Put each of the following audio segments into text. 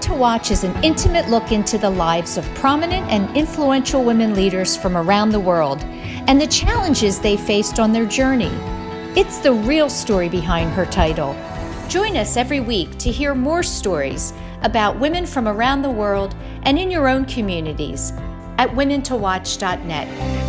to Watch is an intimate look into the lives of prominent and influential women leaders from around the world and the challenges they faced on their journey. It's the real story behind her title. Join us every week to hear more stories about women from around the world and in your own communities at womentowatch.net.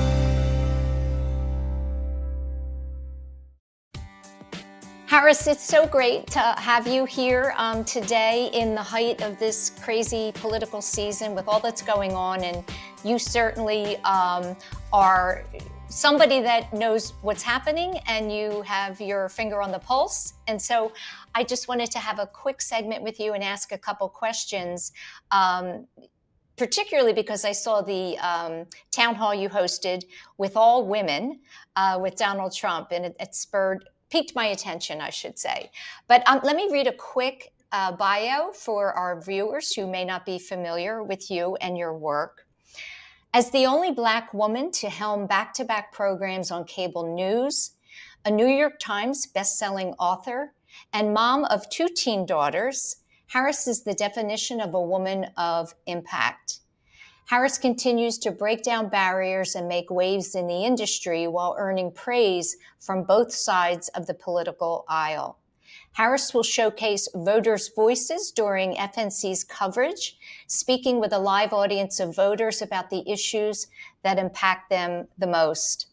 Harris, it's so great to have you here today in the height of this crazy political season with all that's going on. And you certainly are somebody that knows what's happening and you have your finger on the pulse. And so I just wanted to have a quick segment with you and ask a couple questions, particularly because I saw the town hall you hosted with all women with Donald Trump, and it piqued my attention, I should say. But let me read a quick bio for our viewers who may not be familiar with you and your work. As the only Black woman to helm back-to-back programs on cable news, a New York Times best-selling author, and mom of 2 teen daughters, Harris is the definition of a woman of impact. Harris continues to break down barriers and make waves in the industry while earning praise from both sides of the political aisle. Harris will showcase voters' voices during FNC's coverage, speaking with a live audience of voters about the issues that impact them the most.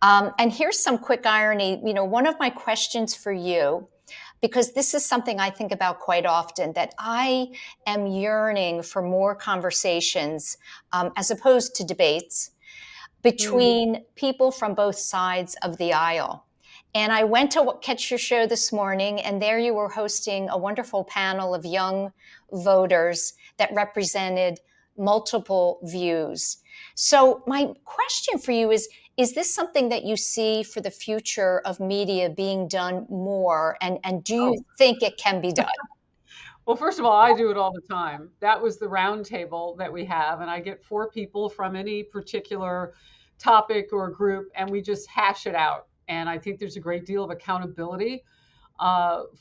And here's some quick irony. You know, one of my questions for you, because this is something I think about quite often, that I am yearning for more conversations, as opposed to debates, between people from both sides of the aisle. And I went to catch your show this morning, and there you were hosting a wonderful panel of young voters that represented multiple views. So my question for you is this something that you see for the future of media being done more? And do you think it can be done? Well, first of all, I do it all the time. That was the roundtable that we have, and I get 4 people from any particular topic or group, and we just hash it out. And I think there's a great deal of accountability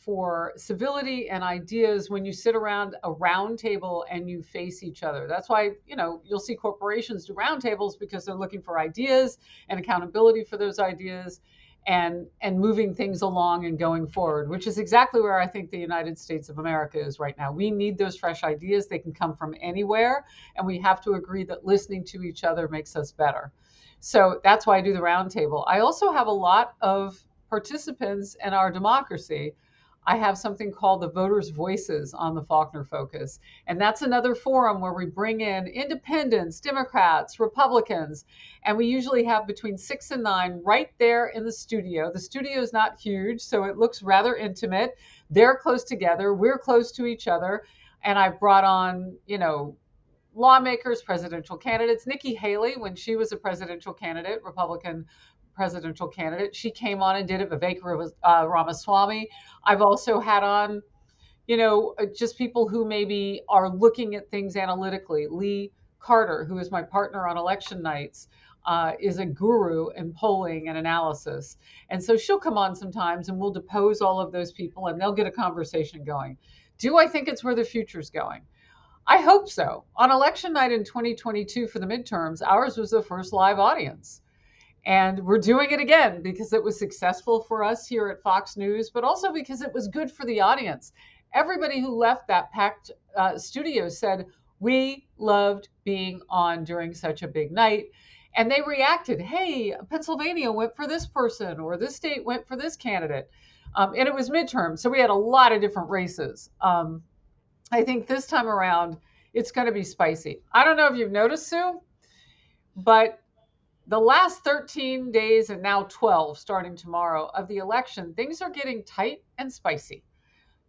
for civility and ideas when you sit around a round table and you face each other. That's why, you'll see corporations do roundtables, because they're looking for ideas and accountability for those ideas and moving things along and going forward, which is exactly where I think the United States of America is right now. We need those fresh ideas. They can come from anywhere, and we have to agree that listening to each other makes us better. So that's why I do the roundtable. I also have a lot of participants in our democracy. I have something called the Voters' Voices on the Faulkner Focus. And that's another forum where we bring in independents, Democrats, Republicans, and we usually have between 6 and 9 right there in the studio. The studio is not huge, so it looks rather intimate. They're close together. We're close to each other. And I've brought on, lawmakers, presidential candidates. Nikki Haley, when she was a presidential candidate, Republican presidential candidate, she came on and did it. Vivek Ramaswamy. I've also had on, just people who maybe are looking at things analytically. Lee Carter, who is my partner on election nights, is a guru in polling and analysis. And so she'll come on sometimes and we'll depose all of those people and they'll get a conversation going. Do I think it's where the future's going? I hope so. On election night in 2022 for the midterms, ours was the first live audience. And we're doing it again because it was successful for us here at Fox News, but also because it was good for the audience. Everybody who left that packed studio said, we loved being on during such a big night. And they reacted, hey, Pennsylvania went for this person, or this state went for this candidate. And it was midterm, so we had a lot of different races. I think this time around, it's going to be spicy. I don't know if you've noticed, Sue, but the last 13 days and now 12 starting tomorrow of the election, things are getting tight and spicy.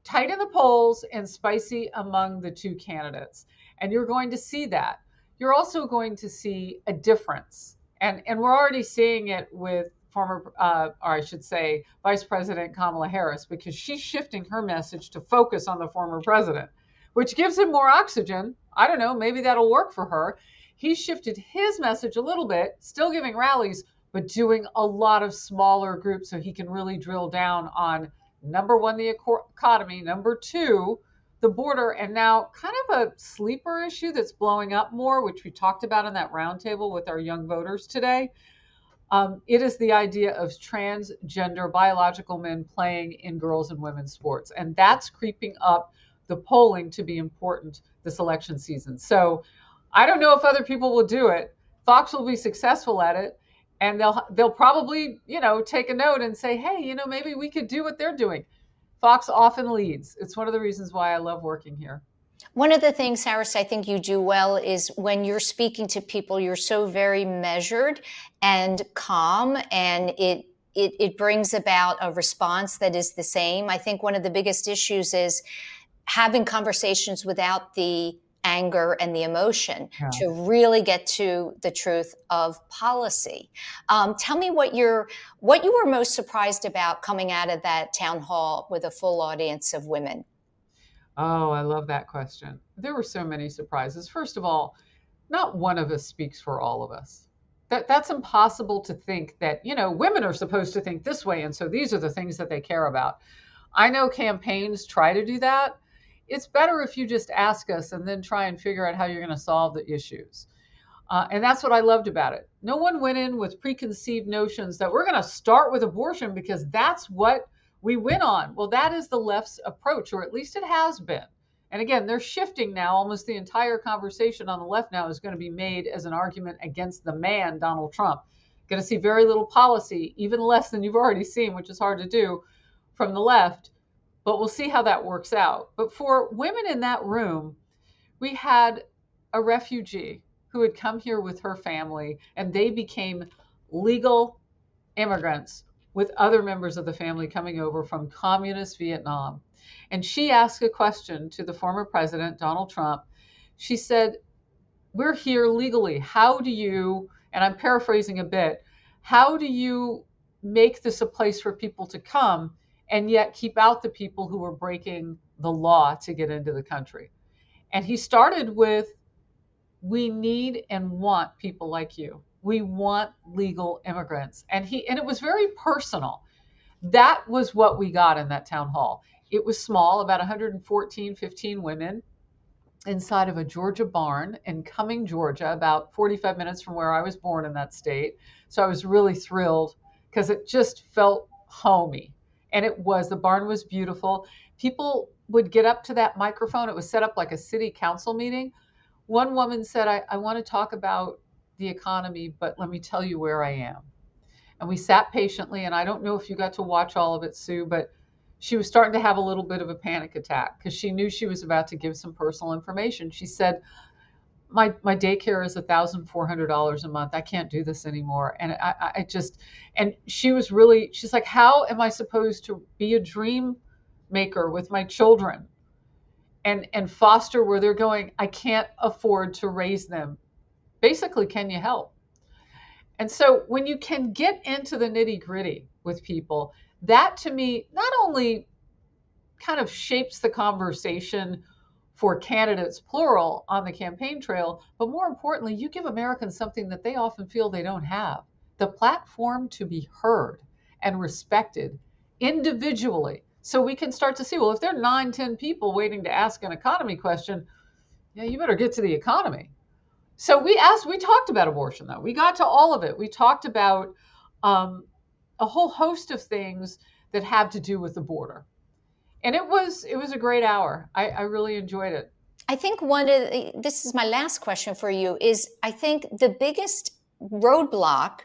Tight in the polls and spicy among the 2 candidates. And you're going to see that. You're also going to see a difference. And we're already seeing it with Vice President Kamala Harris, because she's shifting her message to focus on the former president, which gives him more oxygen. I don't know, maybe that'll work for her. He shifted his message a little bit, still giving rallies, but doing a lot of smaller groups so he can really drill down on, number 1, the economy, number 2, the border, and now kind of a sleeper issue that's blowing up more, which we talked about in that roundtable with our young voters today. It is the idea of transgender biological men playing in girls and women's sports. And that's creeping up the polling to be important this election season. So I don't know if other people will do it. Fox will be successful at it. And they'll probably, take a note and say, hey, maybe we could do what they're doing. Fox often leads. It's one of the reasons why I love working here. One of the things, Harris, I think you do well is when you're speaking to people, you're so very measured and calm, and it brings about a response that is the same. I think one of the biggest issues is having conversations without the anger and the emotion Yeah. to really get to the truth of policy. Tell me what you were most surprised about coming out of that town hall with a full audience of women. Oh, I love that question. There were so many surprises. First of all, not one of us speaks for all of us. That's impossible to think that, women are supposed to think this way, and so these are the things that they care about. I know campaigns try to do that. It's better if you just ask us and then try and figure out how you're going to solve the issues. And that's what I loved about it. No one went in with preconceived notions that we're going to start with abortion because that's what we win on. Well, that is the left's approach, or at least it has been. And again, they're shifting now. Almost the entire conversation on the left now is going to be made as an argument against the man, Donald Trump. Going to see very little policy, even less than you've already seen, which is hard to do from the left. But we'll see how that works out. But for women in that room, we had a refugee who had come here with her family, and they became legal immigrants with other members of the family coming over from communist Vietnam. And she asked a question to the former president, Donald Trump. She said, we're here legally. How do you, and I'm paraphrasing a bit, how do you make this a place for people to come and yet keep out the people who are breaking the law to get into the country? And he started with, we need and want people like you. We want legal immigrants. And it was very personal. That was what we got in that town hall. It was small, about 114, 15 women inside of a Georgia barn in Cumming, Georgia, about 45 minutes from where I was born in that state. So I was really thrilled because it just felt homey. And the barn was beautiful. People would get up to that microphone. It was set up like a city council meeting. One woman said, I want to talk about the economy, but let me tell you where I am. And we sat patiently, and I don't know if you got to watch all of it, Sue, but she was starting to have a little bit of a panic attack because she knew she was about to give some personal information. She said, my daycare is $1,400 a month. I can't do this anymore. And and she's like, how am I supposed to be a dream maker with my children and foster where they're going? I can't afford to raise them. Basically, can you help? And so when you can get into the nitty gritty with people, that to me not only kind of shapes the conversation for candidates, plural, on the campaign trail, but more importantly, you give Americans something that they often feel they don't have, the platform to be heard and respected individually. So we can start to see, well, if there are 9, 10 people waiting to ask an economy question, yeah, you better get to the economy. So we talked about abortion, though. We got to all of it. We talked about a whole host of things that have to do with the border. And it was a great hour. I really enjoyed it. I think this is my last question for you, is I think the biggest roadblock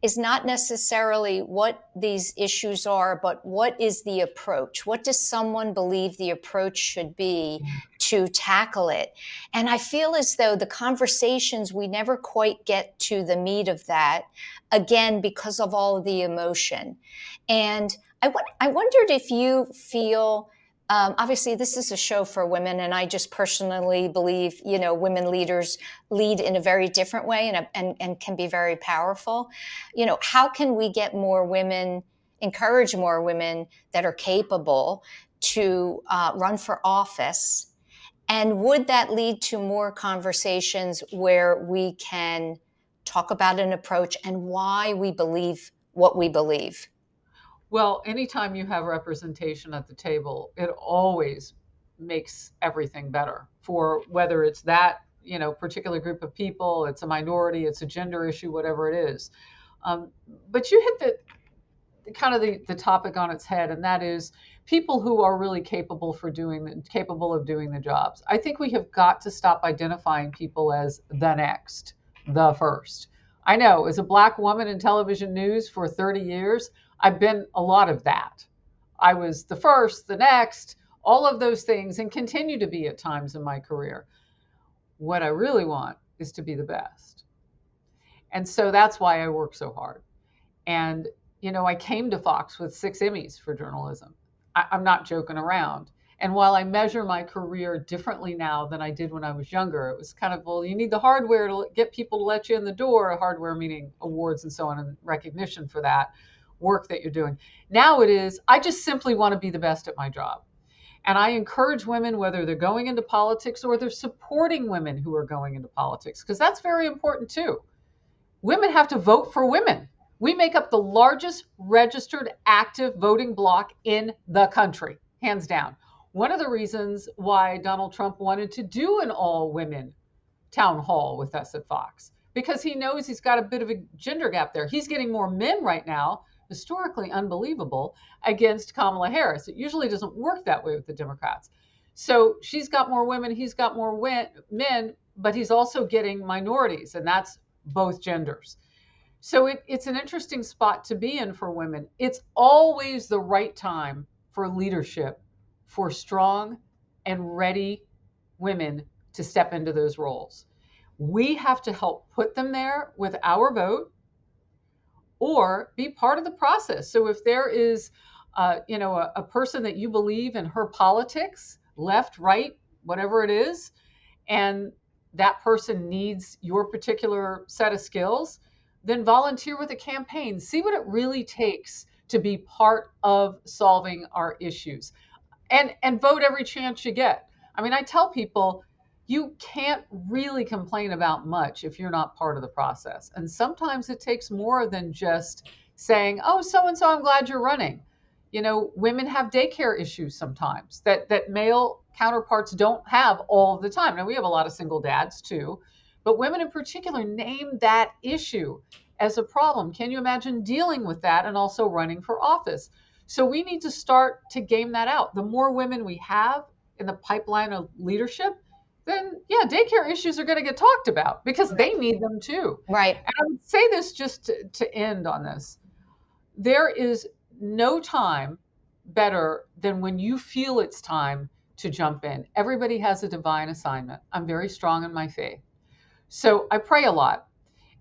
is not necessarily what these issues are, but what is the approach? What does someone believe the approach should be to tackle it? And I feel as though the conversations, we never quite get to the meat of that, again, because of all of the emotion. And I wondered if you feel, obviously this is a show for women, and I just personally believe, women leaders lead in a very different way and can be very powerful. How can we get more women, encourage more women that are capable to run for office? And would that lead to more conversations where we can talk about an approach and why we believe what we believe? Well, anytime you have representation at the table, it always makes everything better for whether it's that, particular group of people, it's a minority, it's a gender issue, whatever it is. But you hit the topic on its head, and that is people who are really capable of doing the jobs. I think we have got to stop identifying people as the next, the first. I know, as a Black woman in television news for 30 years, I've been a lot of that. I was the first, the next, all of those things, and continue to be at times in my career. What I really want is to be the best. And so that's why I work so hard. And, I came to Fox with 6 Emmys for journalism. I'm not joking around. And while I measure my career differently now than I did when I was younger, it was kind of, well, you need the hardware to get people to let you in the door, hardware meaning awards and so on, and recognition for that work that you're doing. Now it is, I just simply want to be the best at my job. And I encourage women, whether they're going into politics or they're supporting women who are going into politics, because that's very important too. Women have to vote for women. We make up the largest registered active voting bloc in the country, hands down. One of the reasons why Donald Trump wanted to do an all-women town hall with us at Fox, because he knows he's got a bit of a gender gap there. He's getting more men right now, historically unbelievable, against Kamala Harris. It usually doesn't work that way with the Democrats. So she's got more women, he's got more men, but he's also getting minorities, and that's both genders. So it's an interesting spot to be in for women. It's always the right time for leadership, for strong and ready women to step into those roles. We have to help put them there with our vote or be part of the process. So if there is, a person that you believe in her politics, left, right, whatever it is, and that person needs your particular set of skills, then volunteer with a campaign. See what it really takes to be part of solving our issues. And vote every chance you get. I mean, I tell people, you can't really complain about much if you're not part of the process. And sometimes it takes more than just saying, oh, so-and-so, I'm glad you're running. Women have daycare issues sometimes that male counterparts don't have all the time. Now, we have a lot of single dads too, but women in particular name that issue as a problem. Can you imagine dealing with that and also running for office? So we need to start to game that out. The more women we have in the pipeline of leadership, then daycare issues are going to get talked about because they need them too. Right. And I would say this just to end on this. There is no time better than when you feel it's time to jump in. Everybody has a divine assignment. I'm very strong in my faith. So I pray a lot.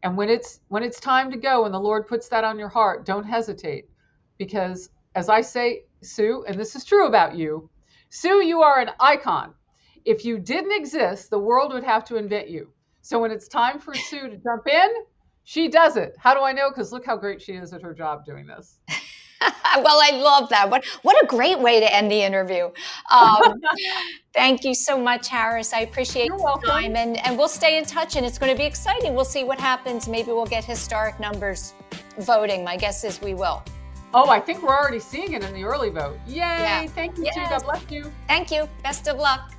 And when it's time to go and the Lord puts that on your heart, don't hesitate. Because as I say, Sue, and this is true about you, Sue, you are an icon. If you didn't exist, the world would have to invent you. So when it's time for Sue to jump in, she does it. How do I know? Because look how great she is at her job doing this. Well, I love that. What a great way to end the interview. Thank you so much, Harris. I appreciate your time, and we'll stay in touch, and it's going to be exciting. We'll see what happens. Maybe we'll get historic numbers voting. My guess is we will. Oh, I think we're already seeing it in the early vote. Yay. Yeah. Thank you, too. God bless you. Thank you. Best of luck.